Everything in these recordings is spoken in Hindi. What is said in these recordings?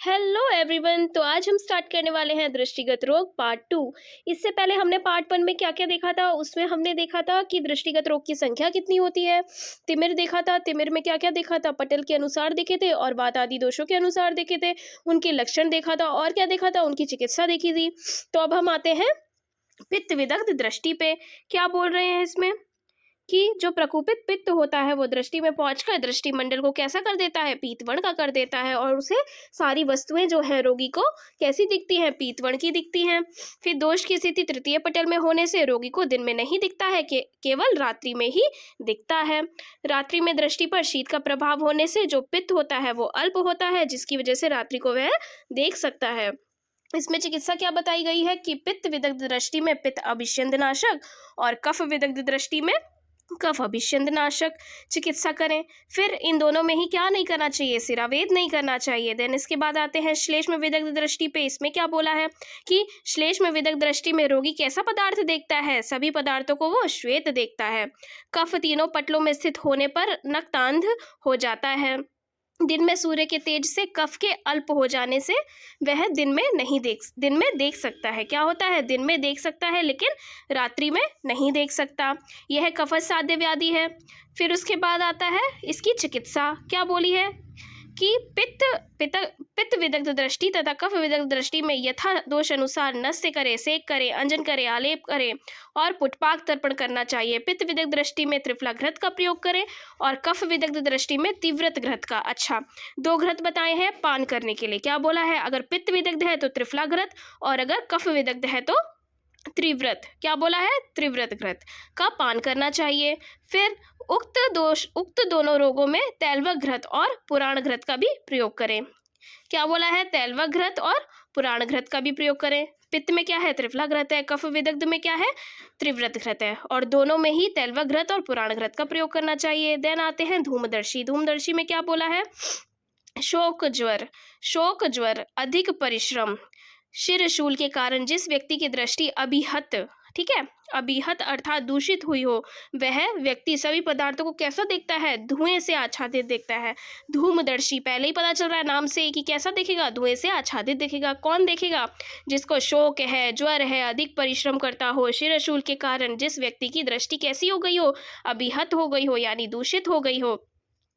Hello everyone. तो आज हम स्टार्ट करने वाले हैं दृष्टिगत रोग पार्ट 2। इससे पहले हमने पार्ट 1 में क्या क्या देखा था। उसमें हमने देखा था कि दृष्टिगत रोग की संख्या कितनी होती है, तिमिर देखा था, तिमिर में क्या क्या देखा था, पटल के अनुसार देखे थे और वात आदि दोषों के अनुसार देखे थे, उनके लक्षण देखा था और क्या देखा था, उनकी चिकित्सा देखी थी। तो अब हम आते हैं पित्त विदग्ध दृष्टि पे। क्या बोल रहे हैं इसमें कि जो प्रकोपित पित्त होता है वो दृष्टि में पहुंचकर दृष्टि मंडल को कैसा कर देता है, पीतवर्ण का कर देता है और उसे सारी वस्तुएं जो है रोगी को कैसी दिखती हैं, पीतवर्ण की दिखती हैं। फिर दोष की स्थिति तृतीय पटल में होने से रोगी को दिन में नहीं दिखता है, केवल रात्रि में ही दिखता है। रात्रि में दृष्टि पर शीत का प्रभाव होने से जो पित्त होता है वो अल्प होता है, जिसकी वजह से रात्रि को वह देख सकता है। इसमें चिकित्सा क्या बताई गई है कि पित्त विदग्ध दृष्टि में पित्त अभिष्यंदनाशक और कफ विदग्ध दृष्टि में कफ अभिष्यंदनाशक चिकित्सा करें। फिर इन दोनों में ही क्या नहीं करना चाहिए, सिरावेद नहीं करना चाहिए। देन इसके बाद आते हैं श्लेष्म विदग्ध दृष्टि पे। इसमें क्या बोला है कि श्लेष्म विदग्ध दृष्टि में रोगी कैसा पदार्थ देखता है, सभी पदार्थों को वो श्वेत देखता है। कफ तीनों पटलों में स्थित होने पर नक्तांध हो जाता है। दिन में सूर्य के तेज से कफ के अल्प हो जाने से वह दिन में देख सकता है। क्या होता है, दिन में देख सकता है लेकिन रात्रि में नहीं देख सकता। यह कफज साध्य व्याधि है। फिर उसके बाद आता है इसकी चिकित्सा। क्या बोली है कि पित्त विदग्ध दृष्टि तथा कफ विदग्ध दृष्टि में यथा दोष अनुसार नस्य करे, सेक करे, अंजन करे, आलेप करे और पुटपाक तर्पण करना चाहिए। पित्त विदग्ध दृष्टि में त्रिफला घृत का प्रयोग करें और कफ विदग्ध दृष्टि में तीव्रत घृत का। अच्छा, 2 घृत बताए हैं पान करने के लिए। क्या बोला है, अगर पित्त विदग्ध है तो त्रिफला घृत और अगर कफ विदग्ध है तो त्रिव्रत। क्या बोला है, त्रिव्रत घृत का पान करना चाहिए। फिर उक्त दोनों रोगों में तैलवक घृत और पुराण घृत का भी प्रयोग करें। क्या बोला है, तैलवक घृत और पुराण घृत का भी प्रयोग करें। पित्त में क्या है, त्रिफला घृत है, कफ विदग्ध में क्या है, त्रिव्रत घृत है और दोनों में ही तैलवक घृत और पुराण घृत का प्रयोग करना चाहिए। देन आते हैं धूमदर्शी। धूमदर्शी में क्या बोला है, शोक ज्वर, अधिक परिश्रम, शिरशूल के कारण जिस व्यक्ति की दृष्टि अभिहत, ठीक है, अभिहत अर्थात दूषित हुई हो, वह व्यक्ति सभी पदार्थों को कैसा देखता है, धुएं से आच्छादित देखता है। धूमदर्शी, पहले ही पता चल रहा है नाम से कि कैसा देखेगा, धुएं से आच्छादित देखेगा। कौन देखेगा, जिसको शोक है, ज्वर है, अधिक परिश्रम करता हो, शिरशूल के कारण जिस व्यक्ति की दृष्टि कैसी हो गई हो, अभिहत हो गई हो यानी दूषित हो गई हो,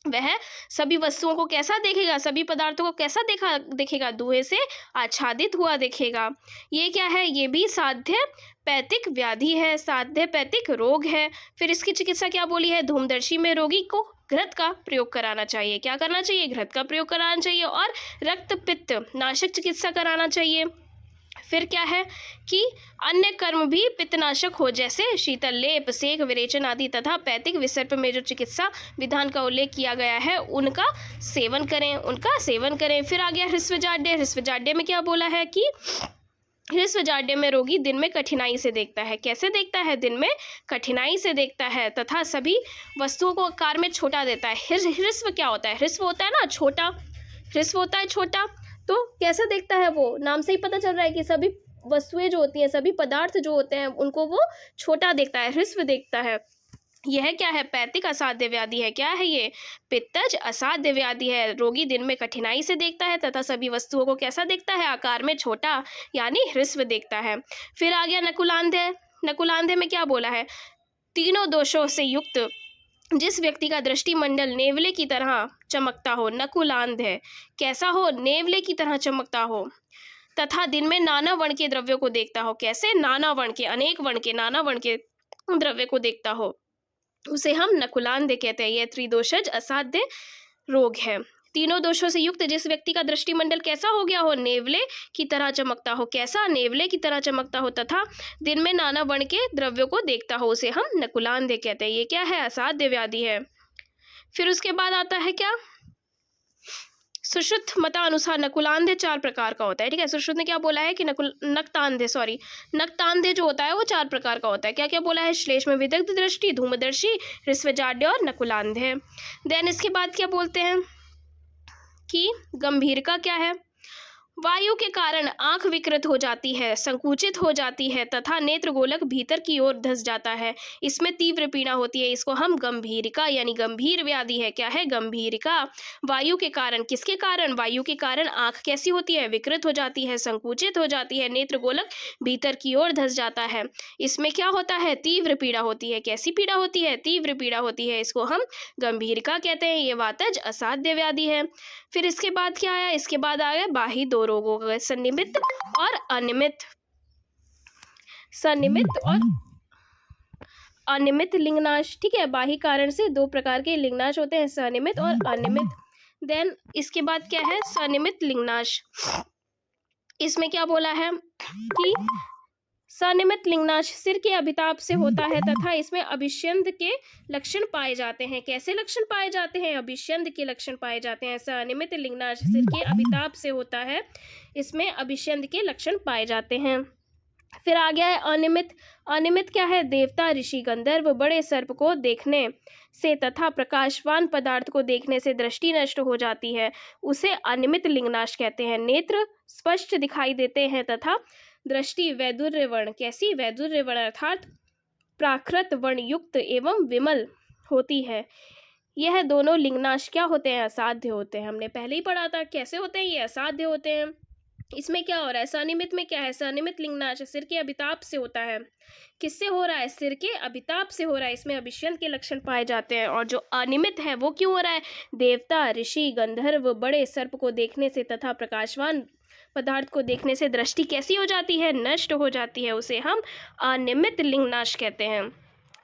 वह सभी वस्तुओं को कैसा देखेगा, सभी पदार्थों को कैसा देखेगा, धुएं से आच्छादित हुआ देखेगा। ये क्या है, ये भी साध्य पैतिक व्याधि है, साध्य पैतिक रोग है। फिर इसकी चिकित्सा क्या बोली है, धूमदर्शी में रोगी को घृत का प्रयोग कराना चाहिए। क्या करना चाहिए, घृत का प्रयोग कराना चाहिए और रक्त पित्त नाशक चिकित्सा कराना चाहिए। फिर क्या है कि अन्य कर्म भी पित्तनाशक हो, जैसे शीतल लेप, सेक, विरेचन आदि तथा पैतिक विसर्प में जो चिकित्सा विधान का उल्लेख किया गया है उनका सेवन करें। फिर आ गया हृस्वजाड्य। हृस्वजाड्य में क्या बोला है कि हृस्वजाड्य में रोगी दिन में कठिनाई से देखता है। कैसे देखता है, दिन में कठिनाई से देखता है तथा सभी वस्तुओं को आकार में छोटा देता है। हृस्व क्या होता है, हृस्व होता है ना छोटा, हृस्व होता है छोटा। तो कैसा देखता है, वो नाम से ही पता चल रहा है कि सभी वस्तुएं जो होती हैं, सभी पदार्थ जो होते हैं उनको वो छोटा देखता है, हृस्व देखता है। यह क्या है, पैतिक असाध्य व्याधि है। क्या है ये, पित्तज असाध्य व्याधि है। रोगी दिन में कठिनाई से देखता है तथा सभी वस्तुओं को कैसा देखता है, आकार में छोटा यानी हृस्व देखता है। फिर आ गया नकुलांध्य। नकुलांध्य में क्या बोला है, तीनों दोषों से युक्त जिस व्यक्ति का दृष्टि मंडल नेवले की तरह चमकता हो, नकुलांध है। कैसा हो, नेवले की तरह चमकता हो तथा दिन में नाना वर्ण के द्रव्यों को देखता हो। कैसे, नाना वर्ण के, अनेक वर्ण के, नाना वर्ण के द्रव्य को देखता हो, उसे हम नकुलांध कहते हैं। यह त्रिदोषज असाध्य रोग है। तीनों दोषों से युक्त जिस व्यक्ति का दृष्टिमंडल कैसा हो गया हो, नेवले की तरह चमकता हो। कैसा, नेवले की तरह चमकता हो तथा दिन में नाना वर्ण के द्रव्यों को देखता हो, उसे हम नकुलांध कहते हैं। ये क्या है, असाध्य व्याधि है। फिर उसके बाद आता है क्या, सुश्रुत मतानुसार नकुलांध 4 प्रकार का होता है। ठीक है, सुश्रुत ने क्या बोला है कि नक्तांध जो होता है वो 4 प्रकार का होता है। क्या क्या बोला है, श्लेष्म विदग्ध दृष्टि, धूमदर्शी, हृस्वजाड्य और नकुलांध है। देन इसके बाद क्या बोलते हैं कि गंभीर का क्या है, वायु के कारण आंख विकृत हो जाती है, संकुचित हो जाती है तथा नेत्र गोलक भीतर की ओर धंस जाता है। इसमें तीव्र पीड़ा होती है। इसको हम गंभीरिका यानी गंभीर व्याधि है। क्या है? गंभीरिका। वायु के कारण, किसके कारण? वायु के कारण आंख कैसी होती है? विकृत हो जाती है, संकुचित हो जाती है, नेत्र गोलक भीतर की ओर धंस जाता है। इसमें क्या होता है? तीव्र पीड़ा होती है। कैसी पीड़ा होती है? तीव्र पीड़ा होती है। इसको हम गंभीरिका कहते हैं। ये वातज असाध्य व्याधि है। फिर इसके बाद क्या आया? इसके बाद आया बाही दो रोगों का, सन्निमित और अनियमित। सन्निमित और अनियमित लिंगनाश। ठीक है, बाही कारण से दो प्रकार के लिंगनाश होते हैं, सनियमित और अनियमित। देन इसके बाद क्या है? सनियमित लिंगनाश। इसमें क्या बोला है कि सनियमित लिंगनाश सिर के अभिताप से होता है तथा इसमें अभिष्यंद के लक्षण पाए जाते हैं। कैसे लक्षण पाए जाते हैं? अभिष्यंद के लक्षण पाए जाते हैं। सनियमित लिंगनाश सिर के अभिताप से होता है, इसमें अभिष्यंद के लक्षण पाए जाते हैं। फिर आ गया है अनियमित। अनियमित क्या है? देवता, ऋषि, गंधर्व बड़े सर्प को देखने से तथा प्रकाशवान पदार्थ को देखने से दृष्टि नष्ट हो जाती है, उसे अनियमित लिंगनाश कहते हैं। नेत्र स्पष्ट दिखाई देते हैं तथा दृष्टि वैदुर्य वर्ण, कैसी? वैदुर्य वर्ण अर्थात प्राकृत वर्ण युक्त एवं विमल होती है। यह दोनों लिंगनाश क्या होते हैं? असाध्य होते हैं। हमने पहले ही पढ़ा था कैसे होते हैं ये, असाध्य होते हैं। इसमें क्या हो रहा है? सनियमित में क्या है? सनियमित लिंगनाश सिर के अभिताप से होता है। किससे हो रहा है? सिर के अभिताप से हो रहा है। इसमें अभिष्यंद के लक्षण पाए जाते हैं। और जो अनियमित है वो क्यों हो रहा है? देवता, ऋषि, गंधर्व बड़े सर्प को देखने से तथा प्रकाशवान पदार्थ को देखने से दृष्टि कैसी हो जाती है? नष्ट हो जाती है। उसे हम अनियमित लिंगनाश कहते हैं।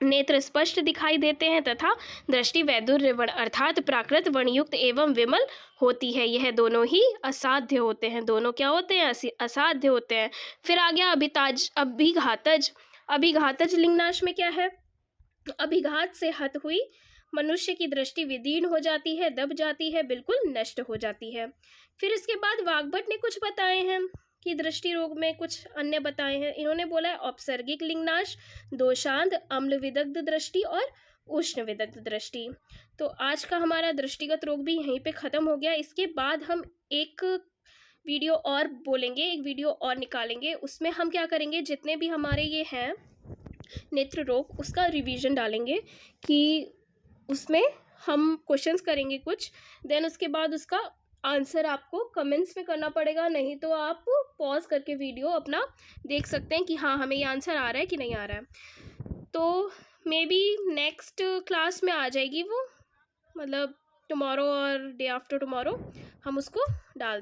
नेत्र स्पष्ट दिखाई देते हैं तथा दृष्टि वैदुर्य वर्ण अर्थात प्राकृत वर्णयुक्त एवं विमल होती है। यह दोनों ही असाध्य होते हैं। दोनों क्या होते हैं? असाध्य होते हैं। फिर आ गया अभिघातज। अभिघातज लिंगनाश में क्या है? अभिघात से हत हुई मनुष्य की दृष्टि विदीर्ण हो जाती है, दब जाती है, बिल्कुल नष्ट हो जाती है। फिर इसके बाद वाग्भट ने कुछ बताए हैं कि दृष्टि रोग में कुछ अन्य बताए हैं। इन्होंने बोला है औपसर्गिक लिंगनाश, दोषांध, अम्ल विदग्ध दृष्टि और उष्ण विदग्ध दृष्टि। तो आज का हमारा दृष्टिगत रोग भी यहीं पे ख़त्म हो गया। इसके बाद हम एक वीडियो और बोलेंगे, एक वीडियो और निकालेंगे। उसमें हम क्या करेंगे? जितने भी हमारे ये हैं नेत्र रोग, उसका रिवीजन डालेंगे कि उसमें हम क्वेश्चंस करेंगे कुछ, देन उसके बाद उसका आंसर आपको कमेंट्स में करना पड़ेगा। नहीं तो आप पॉज करके वीडियो अपना देख सकते हैं कि हाँ हमें ये आंसर आ रहा है कि नहीं आ रहा है। तो मे बी नेक्स्ट क्लास में आ जाएगी वो, मतलब टुमारो और डे आफ्टर टुमारो हम उसको डाल